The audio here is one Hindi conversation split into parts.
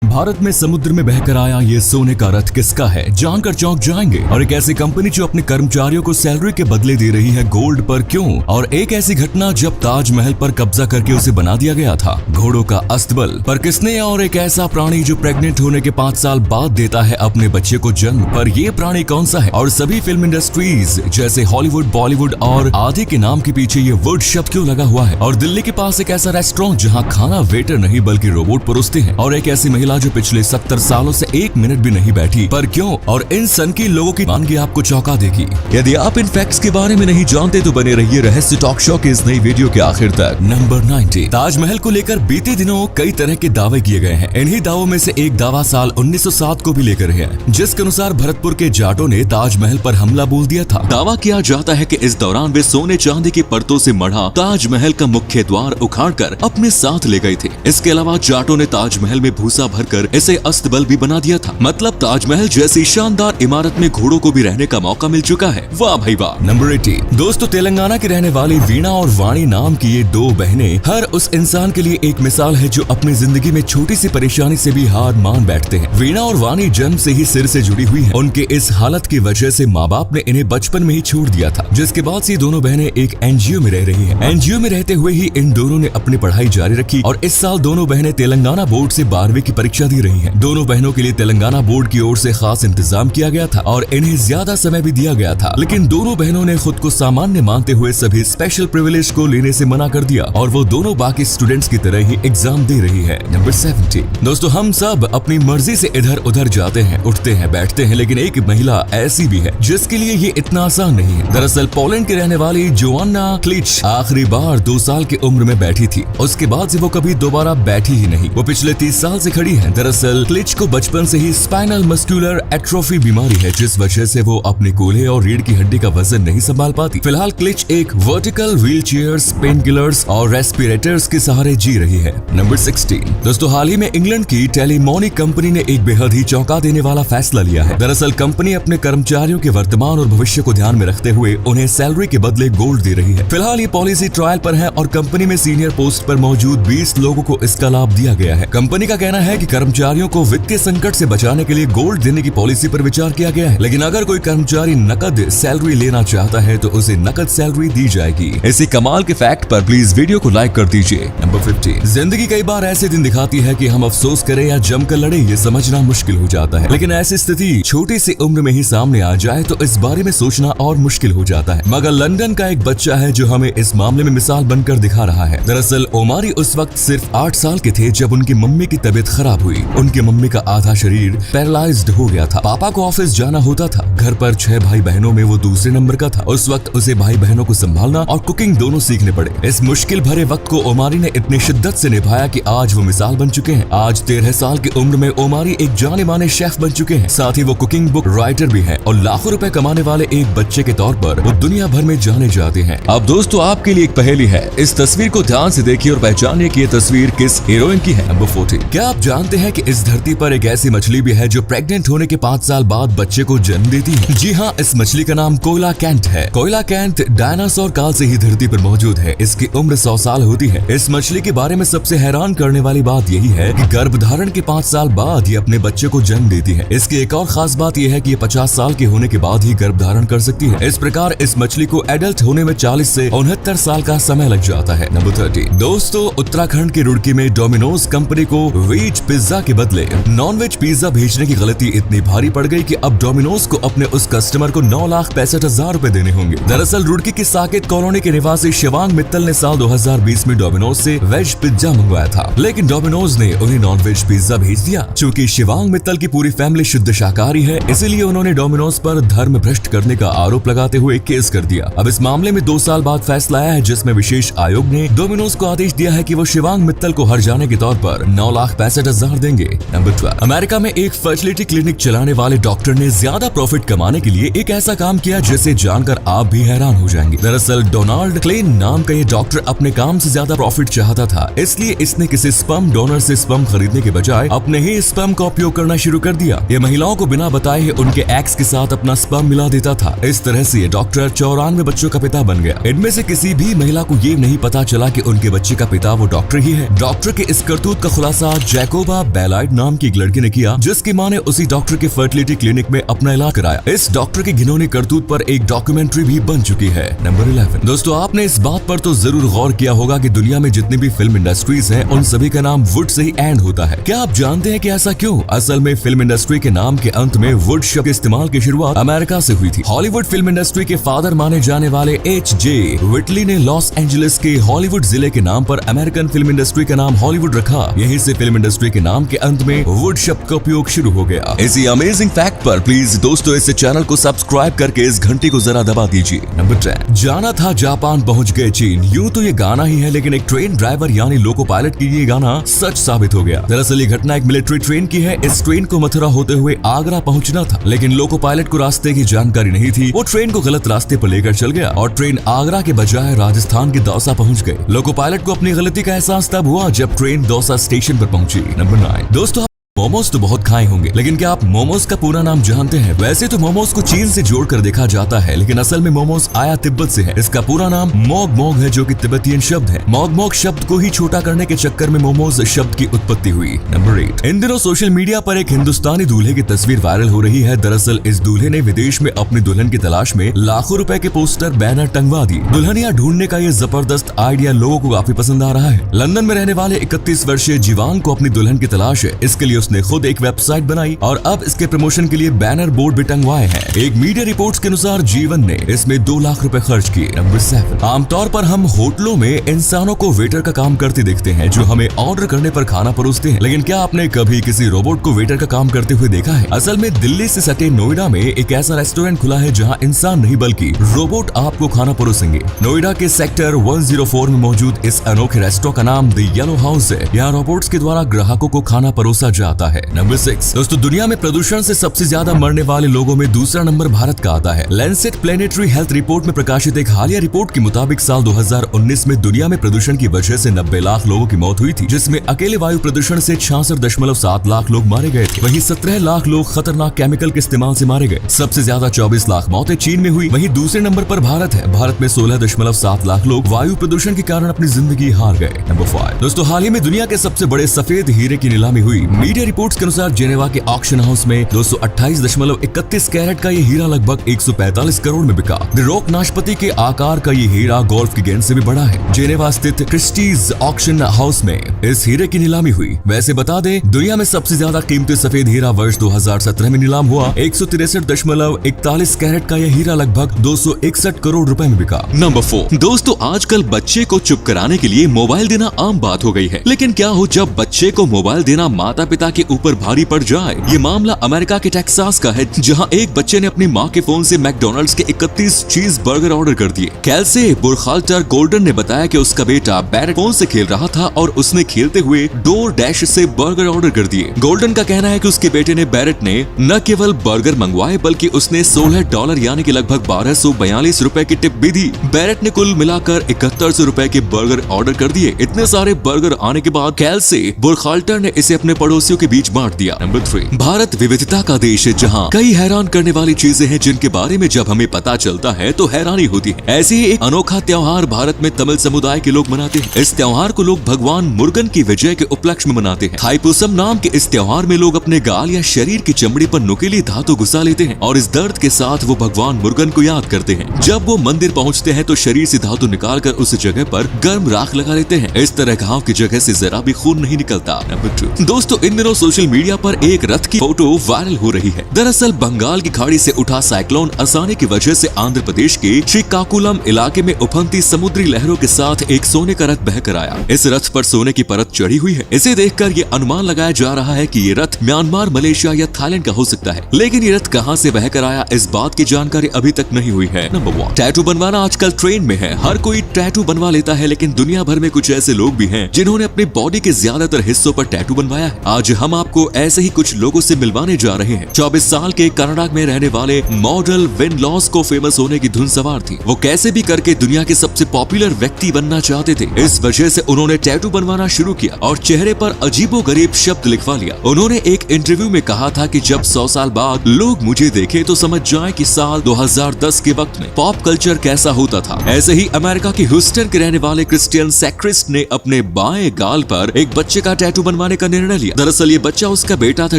भारत में समुद्र में बहकर आया ये सोने का रथ किसका है, जानकर चौंक जाएंगे। और एक ऐसी कंपनी जो अपने कर्मचारियों को सैलरी के बदले दे रही है गोल्ड पर, क्यों? और एक ऐसी घटना जब ताजमहल पर कब्जा करके उसे बना दिया गया था। घोड़ों का अस्तबल पर किसने? और एक ऐसा प्राणी जो प्रेग्नेंट होने के 5 साल बाद देता है अपने बच्चे को जन्म, पर ये प्राणी कौन सा है? और सभी फिल्म इंडस्ट्रीज जैसे हॉलीवुड, बॉलीवुड और आदि के नाम के पीछे ये वुड शब्द क्यों लगा हुआ है? और दिल्ली के पास एक ऐसा रेस्टोरेंट जहाँ खाना वेटर नहीं बल्कि रोबोट परोसते हैं। और एक ऐसी महिला जो पिछले 70 सालों से 1 मिनट भी नहीं बैठी, पर क्यों? और इन सनकी लोगों की मानगी आपको चौंका देगी। यदि आप इन फैक्ट्स के बारे में नहीं जानते तो बने रहिए रहस्य टॉक शो के इस नई वीडियो के आखिर तक। नंबर 90। ताजमहल को लेकर बीते दिनों कई तरह के दावे किए गए हैं। इन्हीं दावों में से एक दावा साल 1907 को भी लेकर है, जिसके अनुसार भरतपुर के जाटों ने ताजमहल पर हमला बोल दिया था। दावा किया जाता है कि इस दौरान वे सोने चांदी की परतों से मढ़ा ताजमहल का मुख्य द्वार उखाड़कर अपने साथ ले गए थे। इसके अलावा जाटों ने ताजमहल में भूसा भरकर इसे अस्तबल भी बना दिया था। मतलब ताजमहल जैसी शानदार इमारत में घोड़ों को भी रहने का मौका मिल चुका है। वाह भाई वाह। नंबर 80। दोस्तों, तेलंगाना की रहने वाली वीणा और वाणी नाम की ये 2 बहनें हर उस इंसान के लिए एक मिसाल है जो अपनी जिंदगी में छोटी सी परेशानी से भी हार मान बैठते हैं। वीणा और वाणी जन्म से ही सिर से जुड़ी हुई है। उनके इस हालत की वजह से माँ बाप ने इन्हें बचपन में ही छोड़ दिया था, जिसके बाद से दोनों बहनें एक एनजीओ में रह रही है। एनजीओ में रहते हुए ही इन दोनों ने अपनी पढ़ाई जारी रखी और इस साल दोनों बहनें तेलंगाना बोर्ड से 12वीं की परीक्षा दी रही है। दोनों बहनों के लिए तेलंगाना बोर्ड की ओर से खास इंतजाम किया गया था और इन्हें ज्यादा समय भी दिया गया था, लेकिन दोनों बहनों ने खुद को सामान्य मानते हुए सभी स्पेशल प्रिविलेज को लेने से मना कर दिया और वो दोनों बाकी स्टूडेंट्स की तरह ही एग्जाम दे रही है। नंबर 70। दोस्तों, हम सब अपनी मर्जी से इधर उधर जाते हैं, उठते हैं, बैठते हैं, लेकिन एक महिला ऐसी भी है जिसके लिए ये इतना आसान नहीं है। दरअसल पोलैंड की रहने वाली जोआना क्लिच आखिरी बार 2 साल की उम्र में बैठी थी। उसके बाद से वो कभी दोबारा बैठी ही नहीं। वो पिछले 30 साल से खड़ी है। दरअसल क्लिच को बचपन से ही स्पाइनल मस्कुलर एट्रोफी बीमारी है, जिस वजह से वो अपने कूल्हे और रीढ़ की हड्डी का वजन नहीं संभाल पाती। फिलहाल क्लिच एक vertical wheel chairs, pain killers और रेस्पिरेटर्स के सहारे जी रही है। नंबर 16। दोस्तों, हाल ही में इंग्लैंड की टेलीमोनी कंपनी ने एक बेहद ही चौंका देने वाला फैसला लिया है। दरअसल कंपनी अपने कर्मचारियों के वर्तमान और भविष्य को ध्यान में रखते हुए उन्हें सैलरी के बदले गोल्ड दे रही है। फिलहाल ये पॉलिसी ट्रायल पर है और कंपनी में सीनियर पोस्ट पर मौजूद 20 लोगों को इसका लाभ दिया गया है। कंपनी का कहना है कि कर्मचारियों को वित्तीय संकट से बचाने के लिए गोल्ड देने की पॉलिसी पर विचार किया गया है, लेकिन अगर कोई कर्मचारी नकद सैलरी लेना चाहता है तो उसे नकद सैलरी दी जाएगी। इसी कमाल के फैक्ट पर प्लीज वीडियो को लाइक कर दीजिए। नंबर 15। जिंदगी कई बार ऐसे दिन दिखाती है कि हम अफसोस करें या जमकर लड़े ये समझना मुश्किल हो जाता है, लेकिन ऐसी स्थिति छोटी सी उम्र में ही सामने आ जाए तो इस बारे में सोचना और मुश्किल हो जाता है। मगर लंदन का एक बच्चा है जो हमें इस मामले में मिसाल बनकर दिखा रहा है। दरअसल ओमारी उस वक्त सिर्फ 8 साल के थे जब उनकी मम्मी की तबीयत खराब हुई। उनकी मम्मी का आधा शरीर पैरालाइज्ड हो गया था। पापा को ऑफिस जाना होता था। घर पर 6 भाई बहनों में वो दूसरे नंबर का था। उस वक्त उसे भाई बहनों को संभालना और कुकिंग दोनों सीखने पड़े। इस मुश्किल भरे वक्त को ओमारी ने इतनी शिद्दत से निभाया कि आज वो मिसाल बन चुके हैं। आज 13 साल की उम्र में ओमारी एक जाने माने शेफ बन चुके हैं। साथ ही वो कुकिंग बुक राइटर भी है और लाखों रुपए कमाने वाले एक बच्चे के तौर पर वो दुनिया भर में जाने जाते हैं। अब दोस्तों, आपके लिए एक पहेली है। इस तस्वीर को ध्यान से देखिए और पहचानिए कि ये तस्वीर किस हीरोइन की है। नंबर 40। क्या आप जानते हैं कि इस धरती पर एक ऐसी मछली भी है जो प्रेग्नेंट होने के 5 साल बाद बच्चे को जन्म देती है? जी हाँ, इस मछली का नाम कोयलाकैंथ है। कोयलाकैंथ डायनासोर काल से ही धरती पर मौजूद है। इसकी उम्र 100 साल होती है। इस मछली के बारे में सबसे हैरान करने वाली बात यही है कि गर्भधारण के 5 साल बाद ये अपने बच्चे को जन्म देती है। इसकी एक और खास बात यह है कि ये 50 साल के होने के बाद ही गर्भधारण कर सकती है। इस प्रकार इस मछली को एडल्ट होने में 40 से 69 साल का समय लग जाता है। नंबर 30। दोस्तों, उत्तराखंड के रुड़की में डोमिनोज कंपनी को वेज पिज्जा के बदले नॉन वेज पिज्जा भेजने की गलती इतनी भारी पड़ गई कि अब डोमिनोज को अपने उस कस्टमर को 9,65,000 रुपए देने होंगे। दरअसल रुड़की की साकेत कॉलोनी के निवासी शिवांग मित्तल ने साल 2020 में डोमिनोज से वेज पिज्जा मंगवाया था, लेकिन डोमिनोज ने उन्हें नॉन वेज पिज्जा भेज दिया। चूंकि शिवांग मित्तल की पूरी फैमिली शुद्ध शाकाहारी है, इसीलिए उन्होंने डोमिनोज पर धर्म भ्रष्ट करने का आरोप लगाते हुए केस कर दिया। अब इस मामले में 2 साल बाद फैसला आया है, जिसमें विशेष आयोग ने डोमिनोज को आदेश दिया है कि वो शिवांग मित्तल को हर जाने के तौर पर 9,65,000 देंगे। नंबर 12। अमेरिका में एक फर्टिलिटी क्लिनिक चलाने वाले डॉक्टर ने ज्यादा प्रॉफिट कमाने के लिए एक ऐसा काम किया जिसे जानकर आप भी हैरान हो जाएंगे। दरअसल डोनाल्ड क्लेन नाम का ये डॉक्टर अपने काम से ज्यादा प्रॉफिट चाहता था, इसलिए इसने किसी स्पर्म डोनर से स्पर्म खरीदने के बजाय अपने ही स्पर्म का उपयोग करना शुरू कर दिया। ये महिलाओं को बिना बताए ही उनके एक्स के साथ अपना स्पर्म मिला देता था। इस तरह से ये डॉक्टर 94 बच्चों का पिता बन गया। इनमें से किसी भी महिला को ये नहीं पता चला कि उनके बच्चे का पिता वो डॉक्टर ही है। डॉक्टर के इस करतूत का खुलासा जैकोब नोबा बेलाइट नाम की एक लड़की ने किया, जिसकी मां ने उसी डॉक्टर के फर्टिलिटी क्लिनिक में अपना इलाज कराया। इस डॉक्टर की घिनौनी करतूत पर एक डॉक्यूमेंट्री भी बन चुकी है। नंबर 11। दोस्तों, आपने इस बात पर तो जरूर गौर किया होगा कि दुनिया में जितनी भी फिल्म इंडस्ट्रीज हैं, उन सभी का नाम वुड से ही एंड होता है। क्या आप जानते हैं कि ऐसा क्यों? असल में फिल्म इंडस्ट्री के नाम के अंत में वुड शब्द के इस्तेमाल की शुरुआत अमेरिका से हुई थी। हॉलीवुड फिल्म इंडस्ट्री के फादर माने जाने वाले H.J. विटली ने लॉस एंजलिस के हॉलीवुड जिले के नाम पर अमेरिकन फिल्म इंडस्ट्री का नाम हॉलीवुड रखा। यहीं से फिल्म इंडस्ट्री के नाम के अंत में वुड शब्द का उपयोग शुरू हो गया। इसी अमेजिंग फैक्ट पर प्लीज दोस्तों इस चैनल को सब्सक्राइब करके इस घंटी को जरा दबा दीजिए। नंबर 10। जाना था जापान पहुंच गए चीन। यूं तो ये गाना ही है, लेकिन एक ट्रेन ड्राइवर यानी लोको पायलट की ये गाना सच साबित हो गया। दरअसल ये घटना एक मिलिट्री ट्रेन की है। इस ट्रेन को मथुरा होते हुए आगरा पहुंचना था, लेकिन लोको पायलट को रास्ते की जानकारी नहीं थी। वो ट्रेन को गलत रास्ते पर लेकर चल गया और ट्रेन आगरा के बजाय राजस्थान के दौसा पहुंच गई। लोको पायलट को अपनी गलती का एहसास तब हुआ जब ट्रेन दौसा स्टेशन पर पहुंची। नंबर 9। दोस्तों, मोमोज तो बहुत खाए होंगे, लेकिन क्या आप मोमोज का पूरा नाम जानते हैं? वैसे तो मोमोज को चीन से जोड़कर देखा जाता है, लेकिन असल में मोमोज आया तिब्बत से है। इसका पूरा नाम मोग मोग है, जो कि तिब्बतियन शब्द है। मोग मोग शब्द को ही छोटा करने के चक्कर में मोमोज शब्द की उत्पत्ति हुई। नंबर 8। इन दिनों सोशल मीडिया पर एक हिंदुस्तानी दूल्हे की तस्वीर वायरल हो रही है। दरअसल इस दूल्हे ने विदेश में अपनी दुल्हन की तलाश में लाखों रुपए के पोस्टर बैनर टंगवा दिए। दुल्हनिया ढूंढने का ये जबरदस्त आइडिया लोगों को काफी पसंद आ रहा है। लंदन में रहने वाले 31 वर्षीय जीवान को अपनी दुल्हन की तलाश है। इसके लिए उसने खुद एक वेबसाइट बनाई और अब इसके प्रमोशन के लिए बैनर बोर्ड भी टंगवाए हैं। एक मीडिया रिपोर्ट्स के अनुसार जीवन ने इसमें 2 लाख रुपए खर्च किए। नंबर 7। आमतौर पर हम होटलों में इंसानों को वेटर का काम करते देखते हैं, जो हमें ऑर्डर करने पर खाना परोसते हैं, लेकिन क्या आपने कभी किसी रोबोट को वेटर का काम करते हुए देखा है? असल में दिल्ली से सटे नोएडा में एक ऐसा रेस्टोरेंट खुला है जहाँ इंसान नहीं बल्कि रोबोट आपको खाना परोसेंगे। नोएडा के सेक्टर 104 में मौजूद इस अनोखे रेस्टोरेंट का नाम द येलो हाउस है। यहाँ रोबोट्स के द्वारा ग्राहकों को खाना परोसा जाता है। नंबर 6। दोस्तों, दुनिया में प्रदूषण से सबसे ज्यादा मरने वाले लोगों में दूसरा नंबर भारत का आता है। लैंसेट प्लेनेटरी हेल्थ रिपोर्ट में प्रकाशित एक हालिया रिपोर्ट के मुताबिक साल 2019 में दुनिया में प्रदूषण की वजह से 90 लाख लोगों की मौत हुई थी, जिसमें अकेले वायु प्रदूषण से 66.7 लाख लोग मारे गए थे। वहीं 17 लाख लोग खतरनाक केमिकल के इस्तेमाल से मारे गए। सबसे ज्यादा 24 लाख मौतें चीन में हुई। वहीं दूसरे नंबर पर भारत है। भारत में 16.7 लाख लोग वायु प्रदूषण के कारण अपनी जिंदगी हार गए। नंबर 5। दोस्तों, हाल ही में दुनिया के सबसे बड़े सफेद हीरे की नीलामी हुई। मीडिया रिपोर्ट्स के अनुसार जेनेवा के ऑक्शन हाउस में 228.31 कैरेट का ये हीरा लगभग 145 करोड़ में बिका। द रॉक नाशपाती के आकार का ये हीरा गोल्फ की गेंद से भी बड़ा है। जेनेवा स्थित क्रिस्टीज ऑक्शन हाउस में इस हीरे की नीलामी हुई। वैसे बता दें, दुनिया में सबसे ज्यादा कीमती सफेद हीरा वर्ष 2017 में नीलाम हुआ। 163.41 कैरेट का यह हीरा लगभग 261 करोड़ रुपए में बिका। नंबर 4। दोस्तों, आजकल बच्चे को चुप कराने के लिए मोबाइल देना आम बात हो गई है, लेकिन क्या हो जब बच्चे को मोबाइल देना माता पिता के ऊपर भारी पड़ जाए? ये मामला अमेरिका के टेक्सास का है, जहां एक बच्चे ने अपनी मां के फोन से मैकडॉनल्ड्स के 31 चीज बर्गर ऑर्डर कर दिए। कैल्से बुरखाल्टर गोल्डन ने बताया कि उसका बेटा बैरेट फोन से खेल रहा था और उसने खेलते हुए डोर डैश से बर्गर ऑर्डर कर दिए। गोल्डन का कहना है कि उसके बेटे ने बैरेट ने न केवल बर्गर मंगवाए बल्कि उसने $16 यानी कि लगभग 1242 रुपए की टिप भी दी। बैरेट ने कुल मिलाकर 7100 रुपए के बर्गर ऑर्डर कर दिए। इतने सारे बर्गर आने के बाद कैल्से बुरखाल्टर ने इसे अपने पड़ोसियों के बीच बांट दिया। नंबर 3। भारत विविधता का देश है, जहां कई हैरान करने वाली चीजें हैं जिनके बारे में जब हमें पता चलता है तो हैरानी होती है। ऐसे ही एक अनोखा त्योहार भारत में तमिल समुदाय के लोग मनाते हैं। इस त्योहार को लोग भगवान मुर्गन की विजय के उपलक्ष्य में मनाते हैं। थाईपुसम नाम के इस त्योहार में लोग अपने गाल या शरीर की चमड़ी पर नुकीली धातु घुसा लेते हैं और इस दर्द के साथ वो भगवान मुर्गन को याद करते हैं। जब वो मंदिर पहुँचते हैं तो शरीर से धातु निकाल कर उस जगह पर गर्म राख लगा लेते हैं। इस तरह घाव की जगह से जरा भी खून नहीं निकलता। नंबर 2। दोस्तों, इन दिनों सोशल मीडिया पर एक रथ की फोटो वायरल हो रही है। दरअसल बंगाल की खाड़ी से उठा साइक्लोन असानी की वजह से आंध्र प्रदेश के श्रीकाकुलम इलाके में उफनती समुद्री लहरों के साथ एक सोने का रथ बहकर आया। इस रथ पर सोने की परत चढ़ी हुई है। इसे देखकर ये अनुमान लगाया जा रहा है कि ये रथ म्यांमार, मलेशिया या थाईलैंड का हो सकता है, लेकिन ये रथ कहां से बहकर आया इस बात की जानकारी अभी तक नहीं हुई है। नंबर 1। टैटू बनवाना आजकल ट्रेंड में है। हर कोई टैटू बनवा लेता है, लेकिन दुनिया भर में कुछ ऐसे लोग भी हैं जिन्होंने अपनी बॉडी के ज्यादातर हिस्सों पर टैटू बनवाया है। आज हम हम आपको ऐसे ही कुछ लोगों से मिलवाने जा रहे हैं। 24 साल के कनाडा में रहने वाले मॉडल विन लॉस को फेमस होने की धुन सवार थी। वो कैसे भी करके दुनिया के सबसे पॉपुलर व्यक्ति बनना चाहते थे। इस वजह से उन्होंने टैटू बनवाना शुरू किया और चेहरे पर अजीबोगरीब शब्द लिखवा लिया। उन्होंने एक इंटरव्यू में कहा था कि जब 100 साल बाद लोग मुझे देखें तो समझ जाएं कि साल 2010 के वक्त में पॉप कल्चर कैसा होता था। ऐसे ही अमेरिका के ह्यूस्टन के रहने वाले क्रिस्टियन सैक्रिस्ट ने अपने बाएं गाल पर एक बच्चे का टैटू बनवाने का निर्णय लिया। दरअसल ये बच्चा उसका बेटा था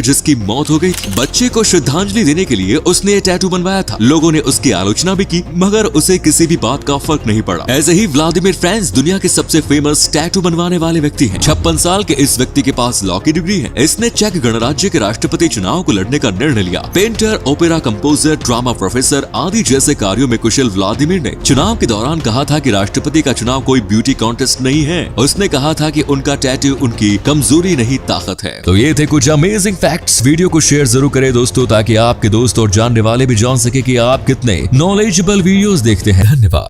जिसकी मौत हो गई थी। बच्चे को श्रद्धांजलि देने के लिए उसने ये टैटू बनवाया था। लोगों ने उसकी आलोचना भी की मगर उसे किसी भी बात का फर्क नहीं पड़ा। ऐसे ही व्लादिमीर फ्रांस दुनिया के सबसे फेमस टैटू बनवाने वाले व्यक्ति हैं। 56 साल के इस व्यक्ति के पास लॉ की डिग्री है। इसने चेक गणराज्य के राष्ट्रपति चुनाव को लड़ने का निर्णय लिया। Painter, opera composer, drama professor आदि जैसे कार्यों में कुशल व्लादिमीर ने चुनाव के दौरान कहा था कि राष्ट्रपति का चुनाव कोई ब्यूटी कॉन्टेस्ट नहीं है। उसने कहा था कि उनका टैटू उनकी कमजोरी नहीं ताकत है। तो ये थे कुछ अमेजिंग फैक्ट्स। वीडियो को शेयर जरूर करें दोस्तों, ताकि आपके दोस्त और जानने वाले भी जान सके कि आप कितने नॉलेजेबल वीडियोस देखते हैं। धन्यवाद।